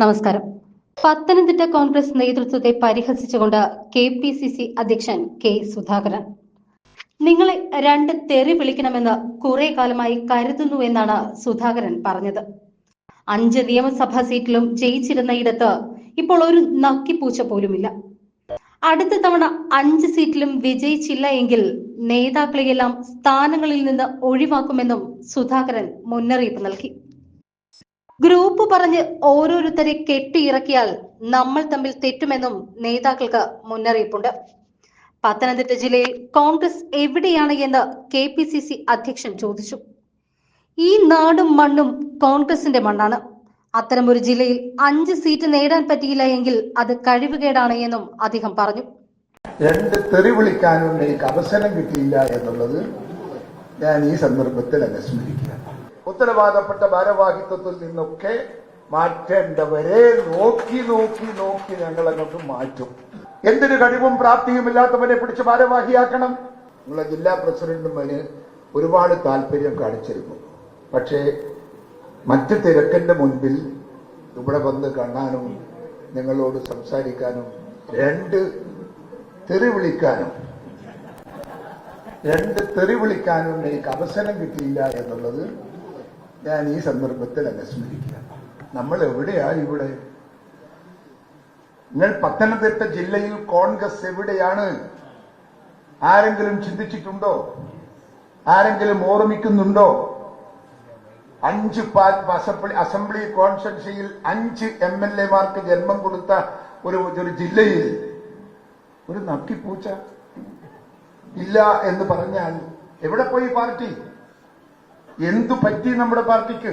നമസ്കാരം. പത്തനംതിട്ട കോൺഗ്രസ് നേതൃത്വത്തെ പരിഹസിച്ചുകൊണ്ട് KPCC അധ്യക്ഷൻ കെ സുധാകരൻ. നിങ്ങളെ രണ്ട് തെറി വിളിക്കണമെന്ന് കുറെ കാലമായി കരുതുന്നുവെന്നാണ് സുധാകരൻ പറഞ്ഞത്. 5 നിയമസഭാ സീറ്റിലും ജയിച്ചിരുന്നയിടത്ത് ഇപ്പോൾ ഒരു നക്കിപ്പൂച്ച പോലുമില്ല. അടുത്ത തവണ 5 സീറ്റിലും വിജയിച്ചില്ല എങ്കിൽ നേതാക്കളെയെല്ലാം സ്ഥാനങ്ങളിൽ നിന്ന് ഒഴിവാക്കുമെന്നും സുധാകരൻ മുന്നറിയിപ്പ് നൽകി. ഗ്രൂപ്പ് പറഞ്ഞ് ഓരോരുത്തരെ കെട്ടിയിറക്കിയാൽ നമ്മൾ തമ്മിൽ തെറ്റുമെന്നും നേതാക്കൾക്ക് മുന്നറിയിപ്പുണ്ട്. പത്തനംതിട്ട ജില്ലയിൽ കോൺഗ്രസ് എവിടെയാണ് എന്ന് KPCC അധ്യക്ഷൻ ചോദിച്ചു. ഈ നാടും മണ്ണും കോൺഗ്രസിന്റെ മണ്ണാണ്. അത്തരമൊരു ജില്ലയിൽ 5 സീറ്റ് നേടാൻ പറ്റിയില്ല എങ്കിൽ അത് കഴിവുകേടാണ് എന്നും അദ്ദേഹം പറഞ്ഞു. രണ്ട് തെറി വിളിക്കാനും എനിക്ക് അവസരം കിട്ടിയില്ല എന്നുള്ളത് ഞാൻ ഈ സന്ദർഭത്തിൽ അനുസ്മരിക്കുക. ഉത്തരവാദപ്പെട്ട ഭാരവാഹിത്വത്തിൽ നിന്നൊക്കെ മാറ്റേണ്ടവരെ നോക്കി നോക്കി നോക്കി ഞങ്ങൾ അങ്ങോട്ട് മാറ്റും. എന്തിനു കഴിവും പ്രാപ്തിയുമില്ലാത്തവരെ പിടിച്ച് ഭാരവാഹിയാക്കണം. നിങ്ങളെ ജില്ലാ പ്രസിഡന്റും അതിന് ഒരുപാട് താല്പര്യം കാണിച്ചിരുന്നു. പക്ഷേ മറ്റ് തിരക്കിന്റെ മുൻപിൽ ഇവിടെ വന്ന് കാണാനും നിങ്ങളോട് സംസാരിക്കാനും രണ്ട് തെറി വിളിക്കാനും എനിക്ക് അവസരം കിട്ടിയില്ല എന്നുള്ളത് ഞാൻ ഈ സന്ദർഭത്തിൽ അനുസ്മരിക്കുക. നമ്മൾ എവിടെയാ ഇവിടെ? നിങ്ങൾ പത്തനംതിട്ട ജില്ലയിൽ കോൺഗ്രസ് എവിടെയാണ്? ആരെങ്കിലും ചിന്തിച്ചിട്ടുണ്ടോ? ആരെങ്കിലും ഓർമ്മിക്കുന്നുണ്ടോ? 5 അസംബ്ലി കോൺസ്റ്റിറ്റ്യുൻസിയിൽ 5 MLA-മാർക്ക് ജന്മം കൊടുത്ത ഒരു ജില്ലയിൽ ഒരു നക്കിപ്പൂച്ച ഇല്ല എന്ന് പറഞ്ഞാൽ എവിടെ പോയി പാർട്ടി? എന്തു പറ്റി നമ്മുടെ പാർട്ടിക്ക്?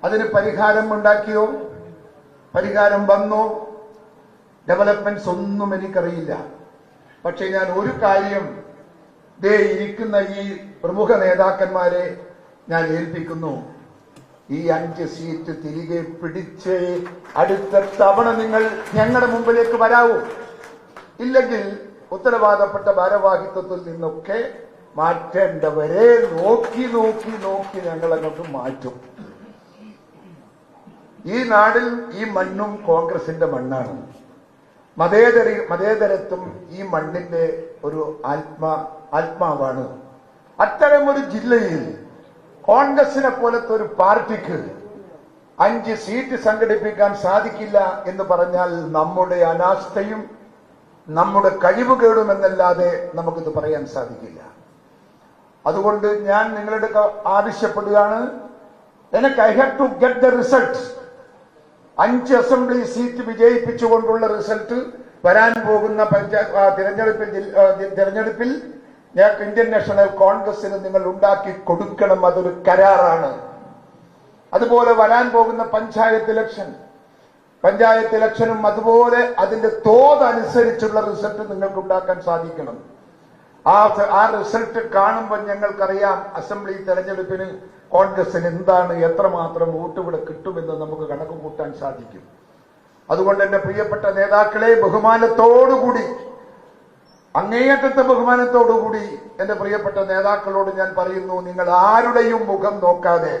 അതിന് പരിഹാരം ഉണ്ടാക്കിയോ? പരിഹാരം വന്നോ? ഡെവലപ്മെന്റ്സ് ഒന്നും എനിക്കറിയില്ല. പക്ഷെ ഞാൻ ഒരു കാര്യം ദേ ഇരിക്കുന്ന ഈ പ്രമുഖ നേതാക്കന്മാരെ ഞാൻ ഏൽപ്പിക്കുന്നു. ഈ 5 സീറ്റ് തിരികെ പിടിച്ച് അടുത്ത തവണ നിങ്ങൾ ഞങ്ങളുടെ മുമ്പിലേക്ക് വരാവൂ. ഇല്ലെങ്കിൽ ഉത്തരവാദപ്പെട്ട ഭാരവാഹിത്വത്തിൽ നിന്നൊക്കെ മാറ്റേണ്ടവരെ നോക്കി നോക്കി നോക്കി ഞങ്ങൾ അങ്ങോട്ട് മാറ്റും. ഈ നാടിൽ ഈ മണ്ണും കോൺഗ്രസിന്റെ മണ്ണാണ്. മതേതരത്വം ഈ മണ്ണിന്റെ ഒരു ആത്മാവാണ്. അത്തരമൊരു ജില്ലയിൽ കോൺഗ്രസിനെ പോലത്തെ ഒരു പാർട്ടിക്ക് 5 സീറ്റ് സംഘടിപ്പിക്കാൻ സാധിക്കില്ല എന്ന് പറഞ്ഞാൽ നമ്മുടെ അനാസ്ഥയും നമ്മുടെ കഴിവുകേടുമെന്നല്ലാതെ നമുക്കിത് പറയാൻ സാധിക്കില്ല. അതുകൊണ്ട് ഞാൻ നിങ്ങളുടെ ആവശ്യപ്പെടുകയാണ്. എനിക്ക് I have to get the result. 5 assembly seat വിജയിപ്പിച്ചുകൊണ്ടുള്ള റിസൾട്ട് വരാൻ പോകുന്ന തിരഞ്ഞെടുപ്പിൽ ഇന്ത്യൻ നാഷണൽ കോൺഗ്രസിന് നിങ്ങൾ ഉണ്ടാക്കി കൊടുക്കണം. അതൊരു കരാറാണ്. അതുപോലെ വരാൻ പോകുന്ന പഞ്ചായത്ത് ഇലക്ഷനും അതുപോലെ അതിന്റെ തോതനുസരിച്ചുള്ള റിസൾട്ട് നിങ്ങൾക്ക് ഉണ്ടാക്കാൻ സാധിക്കണം. ആ റിസൾട്ട് കാണുമ്പോൾ ഞങ്ങൾക്കറിയാം അസംബ്ലി തെരഞ്ഞെടുപ്പിന് കോൺഗ്രസിന് എന്താണ്, എത്രമാത്രം വോട്ട് ഇവിടെ കിട്ടുമെന്ന് നമുക്ക് കണക്ക് കൂട്ടാൻ സാധിക്കും. അതുകൊണ്ട് എന്റെ പ്രിയപ്പെട്ട നേതാക്കളെ, ബഹുമാനത്തോടുകൂടി, അങ്ങേയറ്റത്തെ ബഹുമാനത്തോടുകൂടി എന്റെ പ്രിയപ്പെട്ട നേതാക്കളോട് ഞാൻ പറയുന്നു, നിങ്ങൾ ആരുടെയും മുഖം നോക്കാതെ,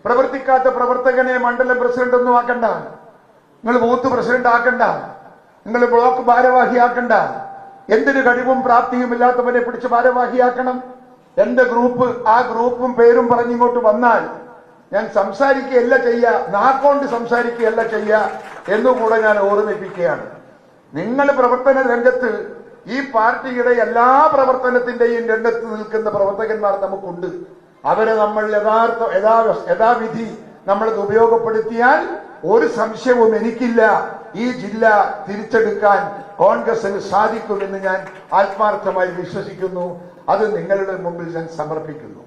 പ്രവർത്തിക്കാത്ത പ്രവർത്തകനെ മണ്ഡലം പ്രസിഡന്റ് ഒന്നും ആക്കണ്ട, നിങ്ങൾ ബൂത്ത് പ്രസിഡന്റ് ആക്കണ്ട, നിങ്ങൾ ബ്ലോക്ക് ഭാരവാഹിയാക്കണ്ട. എന്തിനു കഴിവും പ്രാപ്തിയും ഇല്ലാത്തവരെ പിടിച്ച് ഭാരവാഹിയാക്കണം. എന്റെ ഗ്രൂപ്പ്, ആ ഗ്രൂപ്പും പേരും പറഞ്ഞിങ്ങോട്ട് വന്നാൽ ഞാൻ സംസാരിക്കുകയല്ല ചെയ്യുക, നാക്കൊണ്ട് സംസാരിക്കുകയല്ല ചെയ്യുക എന്നുകൂടെ ഞാൻ ഓർമ്മിപ്പിക്കുകയാണ്. നിങ്ങൾ പ്രവർത്തന രംഗത്ത്, ഈ പാർട്ടിയുടെ എല്ലാ പ്രവർത്തനത്തിന്റെയും രംഗത്ത് നിൽക്കുന്ന പ്രവർത്തകന്മാർ നമുക്കുണ്ട്. അവരെ നമ്മൾ യഥാവിധി നമ്മളത് ഉപയോഗപ്പെടുത്തിയാൽ ഒരു സംശയവും എനിക്കില്ല, ഈ ജില്ല തിരിച്ചെടുക്കാൻ കോൺഗ്രസിന് സാധിക്കുമെന്ന് ഞാൻ ആത്മാർത്ഥമായി വിശ്വസിക്കുന്നു. അത് നിങ്ങളുടെ മുമ്പിൽ ഞാൻ സമർപ്പിക്കുന്നു.